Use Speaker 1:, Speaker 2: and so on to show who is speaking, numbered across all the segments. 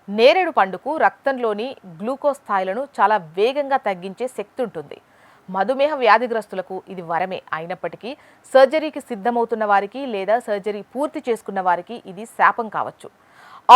Speaker 1: నేరేడు పండుకు రక్తంలోని గ్లూకోజ్ స్థాయిలను చాలా వేగంగా తగ్గించే శక్తి ఉంటుంది. మధుమేహ వ్యాధిగ్రస్తులకు ఇది వరమే అయినప్పటికీ సర్జరీకి సిద్ధమవుతున్న వారికి లేదా సర్జరీ పూర్తి చేసుకున్న వారికి ఇది శాపం కావచ్చు.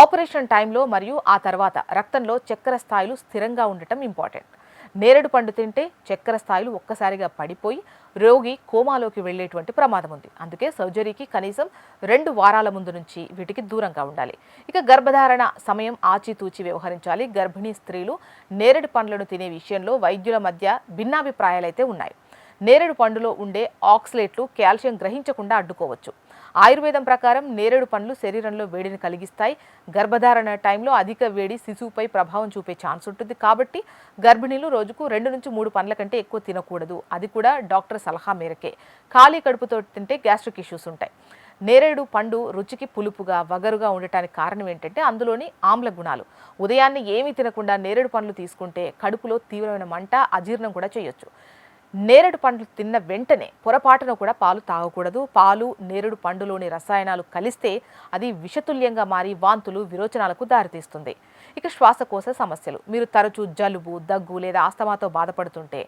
Speaker 1: ఆపరేషన్ టైంలో మరియు ఆ తర్వాత రక్తంలో చక్కెర స్థాయిలు స్థిరంగా ఉండటం ఇంపార్టెంట్. నేరేడు పండు తింటే చక్కెర స్థాయిలు ఒక్కసారిగా పడిపోయి రోగి కోమాలోకి వెళ్లేటువంటి ప్రమాదం ఉంది. అందుకే సర్జరీకి కనీసం 2 వారాల ముందు నుంచి వీటికి దూరంగా ఉండాలి. ఇక గర్భధారణ సమయం ఆచితూచి వ్యవహరించాలి. గర్భిణీ స్త్రీలు నేరేడు పండ్లను తినే విషయంలో వైద్యుల మధ్య భిన్నాభిప్రాయాలైతే ఉన్నాయి. నేరేడు పండులో ఉండే ఆక్సలేట్లు కాల్షియం గ్రహించకుండా అడ్డుకోవచ్చు. ఆయుర్వేదం ప్రకారం నేరేడు పండ్లు శరీరంలో వేడిని కలిగిస్తాయి. గర్భధారణ టైంలో అధిక వేడి శిశువుపై ప్రభావం చూపే ఛాన్స్ ఉంటుంది. కాబట్టి గర్భిణీలు రోజుకు 2 నుంచి 3 పండ్ల కంటే ఎక్కువ తినకూడదు. అది కూడా డాక్టర్ సలహా మేరకే. ఖాళీ కడుపుతో తింటే గ్యాస్ట్రిక్ ఇష్యూస్ ఉంటాయి. నేరేడు పండు రుచికి పులుపుగా వగరుగా ఉండటానికి కారణం ఏంటంటే అందులోని ఆమ్ల గుణాలు. ఉదయాన్నే ఏమీ తినకుండా నేరేడు పండ్లు తీసుకుంటే కడుపులో తీవ్రమైన మంట, అజీర్ణం కూడా చేయొచ్చు. నేరేడు పండ్లు తిన్న వెంటనే పొరపాటున కూడా పాలు తాగకూడదు. పాలు నేరేడు పండులోని రసాయనాలు కలిస్తే అది విషతుల్యంగా మారి వాంతులు, విరోచనాలకు దారితీస్తుంది. ఇక శ్వాసకోశ సమస్యలు. మీరు తరచూ జలుబు, దగ్గు లేదా ఆస్తమాతో బాధపడుతుంటే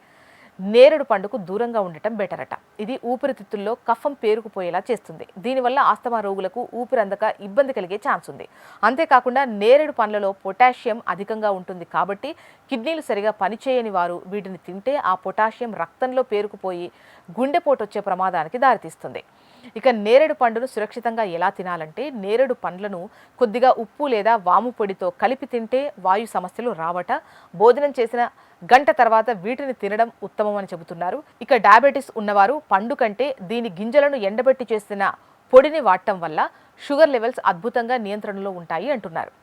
Speaker 1: నేరేడు పండుకు దూరంగా ఉండటం బెటర్ అట. ఇది ఊపిరితిత్తుల్లో కఫం పేరుకుపోయేలా చేస్తుంది. దీనివల్ల ఆస్తమా రోగులకు ఊపిరందక ఇబ్బంది కలిగే ఛాన్స్ ఉంది. అంతేకాకుండా నేరేడు పండ్లలో పొటాషియం అధికంగా ఉంటుంది కాబట్టి కిడ్నీలు సరిగా పనిచేయని వారు వీటిని తింటే ఆ పొటాషియం రక్తంలో పేరుకుపోయి గుండెపోటు వచ్చే ప్రమాదానికి దారితీస్తుంది. ఇక నేరేడు పండును సురక్షితంగా ఎలా తినాలంటే నేరేడు పండ్లను కొద్దిగా ఉప్పు లేదా వాము పొడితో కలిపి తింటే వాయు సమస్యలు రావట. భోజనం చేసిన గంట తర్వాత వీటిని తినడం ఉత్తమం అని చెబుతున్నారు. ఇక డయాబెటీస్ ఉన్నవారు పండు కంటే దీని గింజలను ఎండబెట్టి చేసిన పొడిని వాడటం వల్ల షుగర్ లెవెల్స్ అద్భుతంగా నియంత్రణలో ఉంటాయి అంటున్నారు.